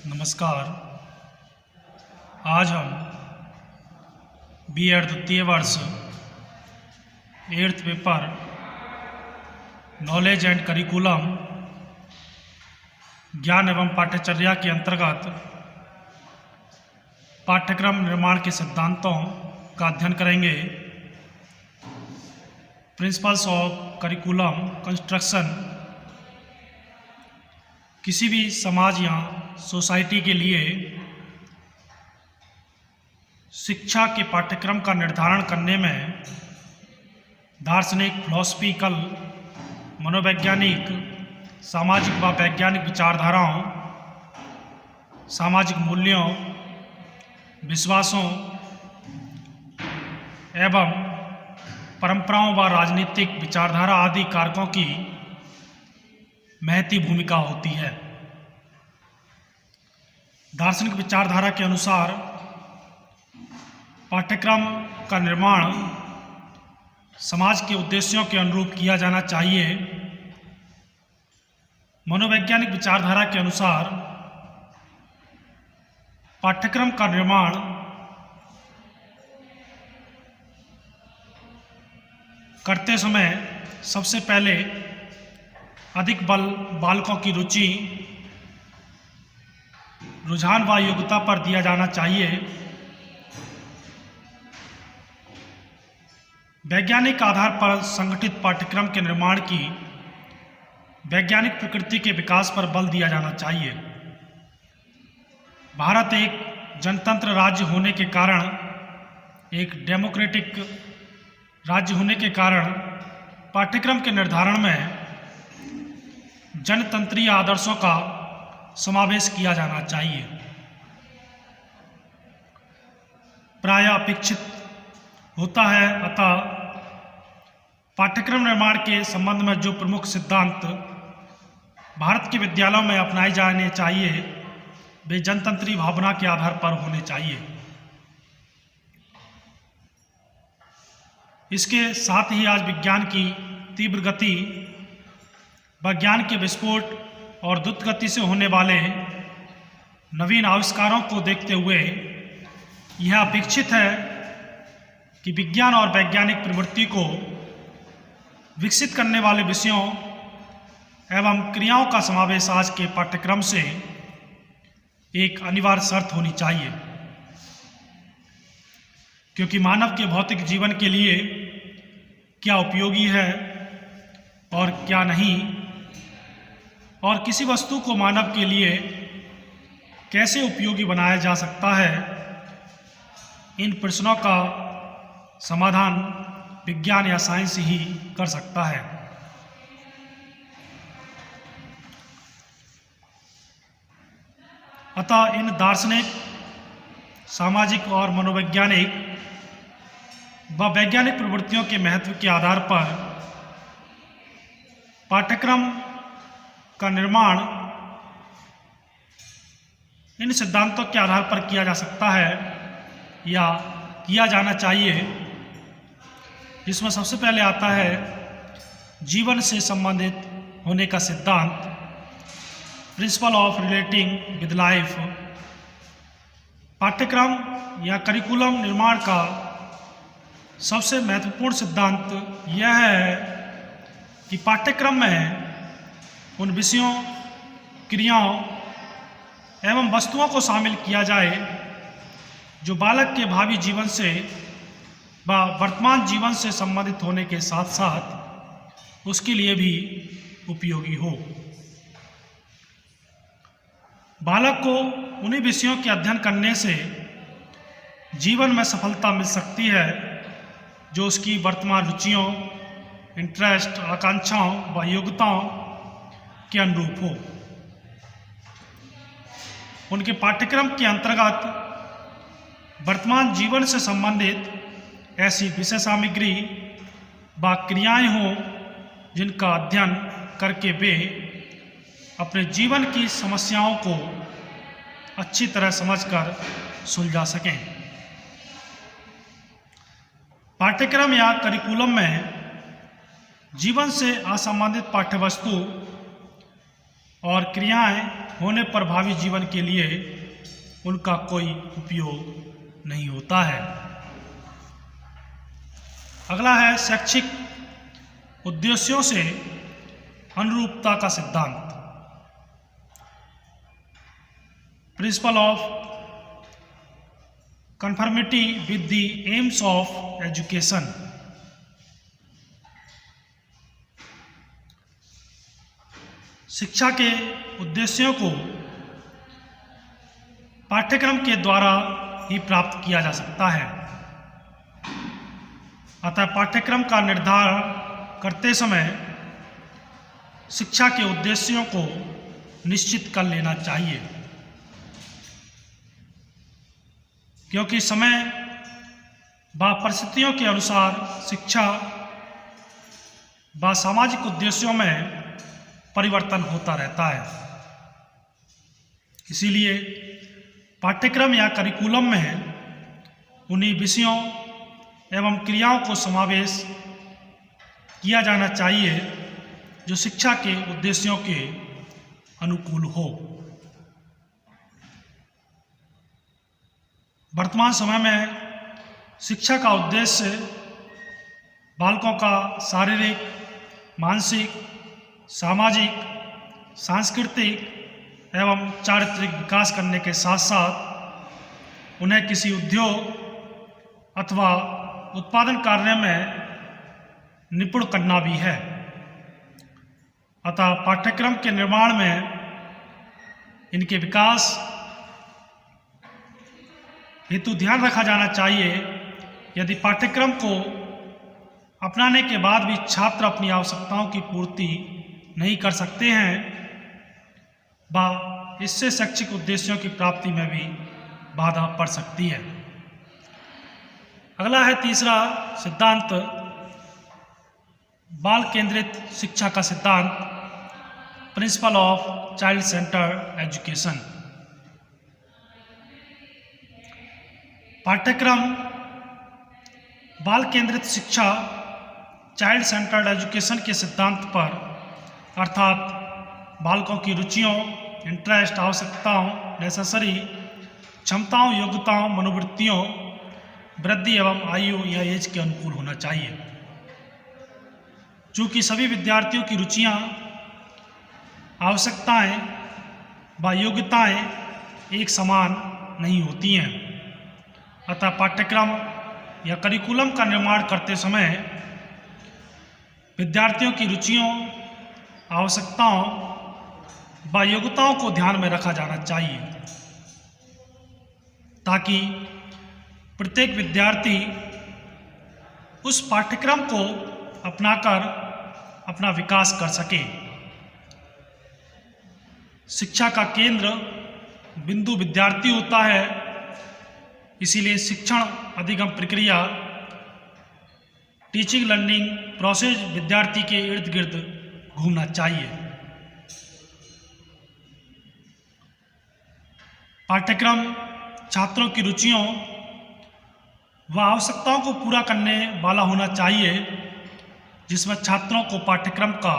नमस्कार। आज हम B.Ed द्वितीय वर्ष 8th paper knowledge and curriculum ज्ञान एवं पाठ्यचर्या के अंतर्गत पाठ्यक्रम निर्माण के सिद्धांतों का अध्ययन करेंगे। प्रिंसिपल्स ऑफ करिकुलम कंस्ट्रक्शन किसी भी समाज या सोसाइटी के लिए शिक्षा के पाठ्यक्रम का निर्धारण करने में दार्शनिक, फिलॉसफिकल, मनोवैज्ञानिक, सामाजिक व वैज्ञानिक विचारधाराओं, सामाजिक मूल्यों, विश्वासों एवं परंपराओं व राजनीतिक विचारधारा आदि कारकों की महती भूमिका होती है। दार्शनिक विचारधारा के अनुसार पाठ्यक्रम का निर्माण समाज के उद्देश्यों के अनुरूप किया जाना चाहिए। मनोवैज्ञानिक विचारधारा के अनुसार पाठ्यक्रम का निर्माण करते समय सबसे पहले अधिक बालकों की रुचि, रुझान व योग्यता पर दिया जाना चाहिए। वैज्ञानिक आधार पर संगठित पाठ्यक्रम के निर्माण की वैज्ञानिक प्रकृति के विकास पर बल दिया जाना चाहिए। भारत एक जनतंत्र राज्य होने के कारण, एक डेमोक्रेटिक राज्य होने के कारण पाठ्यक्रम के निर्धारण में जनतंत्रीय आदर्शों का समावेश किया जाना चाहिए। प्रायः अपेक्षित होता है, अतः पाठ्यक्रम निर्माण के संबंध में जो प्रमुख सिद्धांत भारत के विद्यालयों में अपनाए जाने चाहिए वे जनतंत्री भावना के आधार पर होने चाहिए। इसके साथ ही आज विज्ञान की तीव्र गति, विज्ञान के विस्फोट और द्रुत गति से होने वाले नवीन आविष्कारों को देखते हुए यह अपेक्षित है कि विज्ञान और वैज्ञानिक प्रवृत्ति को विकसित करने वाले विषयों एवं क्रियाओं का समावेश आज के पाठ्यक्रम से एक अनिवार्य शर्त होनी चाहिए, क्योंकि मानव के भौतिक जीवन के लिए क्या उपयोगी है और क्या नहीं, और किसी वस्तु को मानव के लिए कैसे उपयोगी बनाया जा सकता है, इन प्रश्नों का समाधान विज्ञान या साइंस ही कर सकता है। अतः इन दार्शनिक, सामाजिक और मनोवैज्ञानिक व वैज्ञानिक प्रवृत्तियों के महत्व के आधार पर पाठ्यक्रम का निर्माण इन सिद्धांतों के आधार पर किया जा सकता है या किया जाना चाहिए, जिसमें सबसे पहले आता है जीवन से संबंधित होने का सिद्धांत, principle of relating with life. पाठ्यक्रम या करिकुलम निर्माण का सबसे महत्वपूर्ण सिद्धांत यह है कि पाठ्यक्रम में उन विषयों, क्रियाओं एवं वस्तुओं को शामिल किया जाए जो बालक के भावी जीवन से व वर्तमान जीवन से संबंधित होने के साथ साथ उसके लिए भी उपयोगी हो। बालक को उन्हीं विषयों के अध्ययन करने से जीवन में सफलता मिल सकती है जो उसकी वर्तमान रुचियों, इंटरेस्ट, आकांक्षाओं व योग्यताओं के अनुरूप हो। उनके पाठ्यक्रम के अंतर्गत वर्तमान जीवन से संबंधित ऐसी विषय सामग्री व क्रियाएं हों जिनका अध्ययन करके वे अपने जीवन की समस्याओं को अच्छी तरह समझकर सुलझा सकें। पाठ्यक्रम या करिकुलम में जीवन से असंबंधित पाठ्यवस्तु और क्रियाएं होने पर भावी जीवन के लिए उनका कोई उपयोग नहीं होता है। अगला है शैक्षिक उद्देश्यों से अनुरूपता का सिद्धांत, principle of conformity with the AIIMS of education. शिक्षा के उद्देश्यों को पाठ्यक्रम के द्वारा ही प्राप्त किया जा सकता है, अतः पाठ्यक्रम का निर्धारण करते समय शिक्षा के उद्देश्यों को निश्चित कर लेना चाहिए, क्योंकि समय व परिस्थितियों के अनुसार शिक्षा व सामाजिक उद्देश्यों में परिवर्तन होता रहता है। इसीलिए पाठ्यक्रम या करिकुलम में उन्हीं विषयों एवं क्रियाओं को समावेश किया जाना चाहिए जो शिक्षा के उद्देश्यों के अनुकूल हो। वर्तमान समय में शिक्षा का उद्देश्य बालकों का शारीरिक, मानसिक, सामाजिक, सांस्कृतिक एवं चारित्रिक विकास करने के साथ साथ उन्हें किसी उद्योग अथवा उत्पादन कार्य में निपुण करना भी है। अतः पाठ्यक्रम के निर्माण में इनके विकास हेतु ध्यान रखा जाना चाहिए। यदि पाठ्यक्रम को अपनाने के बाद भी छात्र अपनी आवश्यकताओं की पूर्ति नहीं कर सकते हैं व इससे शैक्षिक उद्देश्यों की प्राप्ति में भी बाधा पड़ सकती है। अगला है तीसरा सिद्धांत, बाल केंद्रित शिक्षा का सिद्धांत, principle of child centred education. पाठ्यक्रम बाल केंद्रित शिक्षा चाइल्ड सेंटर्ड एजुकेशन के सिद्धांत पर अर्थात बालकों की रुचियों, इंटरेस्ट, आवश्यकताओं, नेसेसरी, क्षमताओं, योग्यताओं, मनोवृत्तियों, वृद्धि एवं आयु या एज के अनुकूल होना चाहिए। चूँकि सभी विद्यार्थियों की रुचियाँ, आवश्यकताएं व योग्यताएं एक समान नहीं होती हैं, अतः पाठ्यक्रम या करिकुलम का निर्माण करते समय विद्यार्थियों की रुचियों, आवश्यकताओं व योग्यताओं को ध्यान में रखा जाना चाहिए, ताकि प्रत्येक विद्यार्थी उस पाठ्यक्रम को अपनाकर अपना विकास कर सके। शिक्षा का केंद्र बिंदु विद्यार्थी होता है, इसीलिए शिक्षण अधिगम प्रक्रिया, टीचिंग लर्निंग प्रोसेस विद्यार्थी के इर्द गिर्द घूमना चाहिए। पाठ्यक्रम छात्रों की रुचियों व आवश्यकताओं को पूरा करने वाला होना चाहिए, जिसमें छात्रों को पाठ्यक्रम का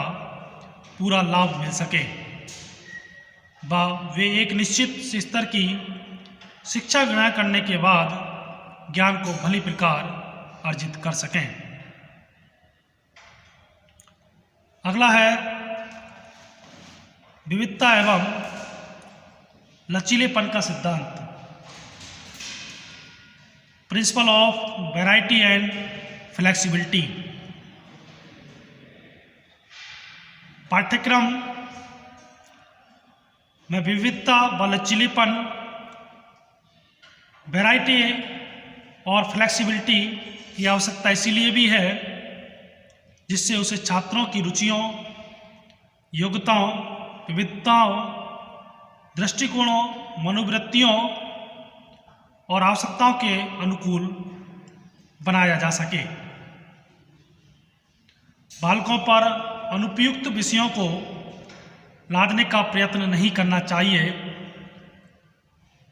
पूरा लाभ मिल सके व वे एक निश्चित स्तर की शिक्षा ग्रहण करने के बाद ज्ञान को भली प्रकार अर्जित कर सकें। अगला है विविधता एवं लचीलेपन का सिद्धांत, principle of variety and flexibility. पाठ्यक्रम में विविधता व लचीलेपन, वैरायटी और फ्लेक्सिबिलिटी की आवश्यकता इसीलिए भी है जिससे उसे छात्रों की रुचियों, योग्यताओं, विविधताओं, दृष्टिकोणों, मनोवृत्तियों और आवश्यकताओं के अनुकूल बनाया जा सके। बालकों पर अनुपयुक्त विषयों को लादने का प्रयत्न नहीं करना चाहिए,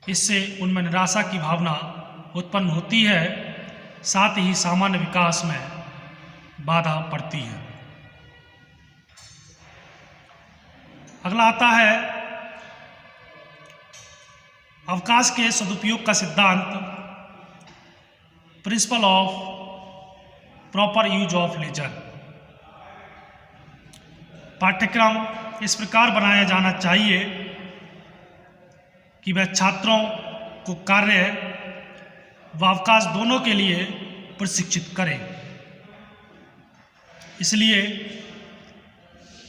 इससे उनमें निराशा की भावना उत्पन्न होती है, साथ ही सामान्य विकास में बाधा पड़ती है। अगला आता है अवकाश के सदुपयोग का सिद्धांत, principle of proper use of leisure. पाठ्यक्रम इस प्रकार बनाया जाना चाहिए कि वह छात्रों को कार्य व अवकाश दोनों के लिए प्रशिक्षित करे। इसलिए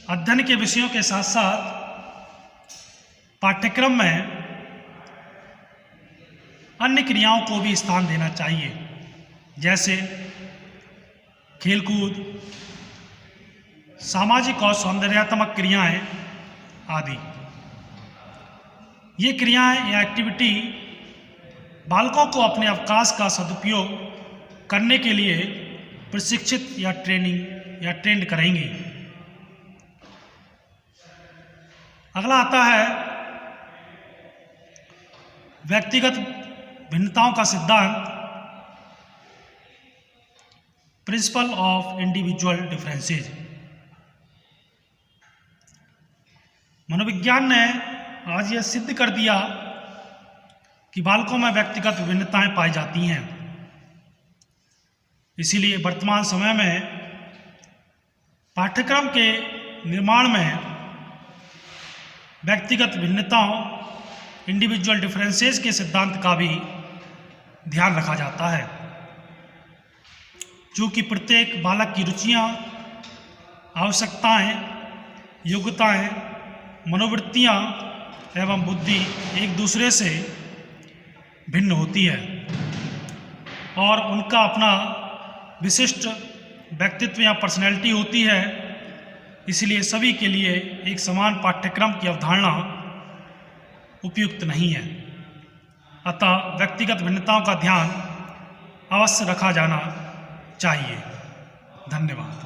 अध्ययन के विषयों के साथ साथ पाठ्यक्रम में अन्य क्रियाओं को भी स्थान देना चाहिए, जैसे खेलकूद, सामाजिक और सौंदर्यात्मक क्रियाएं आदि। ये क्रियाएं या एक्टिविटी बालकों को अपने अवकाश का सदुपयोग करने के लिए प्रशिक्षित या ट्रेंड करेंगी। अगला आता है व्यक्तिगत भिन्नताओं का सिद्धांत, प्रिंसिपल ऑफ इंडिविजुअल डिफरेंसेज। मनोविज्ञान ने आज यह सिद्ध कर दिया कि बालकों में व्यक्तिगत विभिन्नताएं पाई जाती हैं। इसीलिए वर्तमान समय में पाठ्यक्रम के निर्माण में व्यक्तिगत भिन्नताओं, इंडिविजुअल डिफरेंसेस के सिद्धांत का भी ध्यान रखा जाता है, जो कि प्रत्येक बालक की रुचियां, आवश्यकताएं, योग्यताएं, मनोवृत्तियां एवं बुद्धि एक दूसरे से भिन्न होती है और उनका अपना विशिष्ट व्यक्तित्व या पर्सनैलिटी होती है। इसलिए सभी के लिए एक समान पाठ्यक्रम की अवधारणा उपयुक्त नहीं है। अतः व्यक्तिगत भिन्नताओं का ध्यान अवश्य रखा जाना चाहिए। धन्यवाद।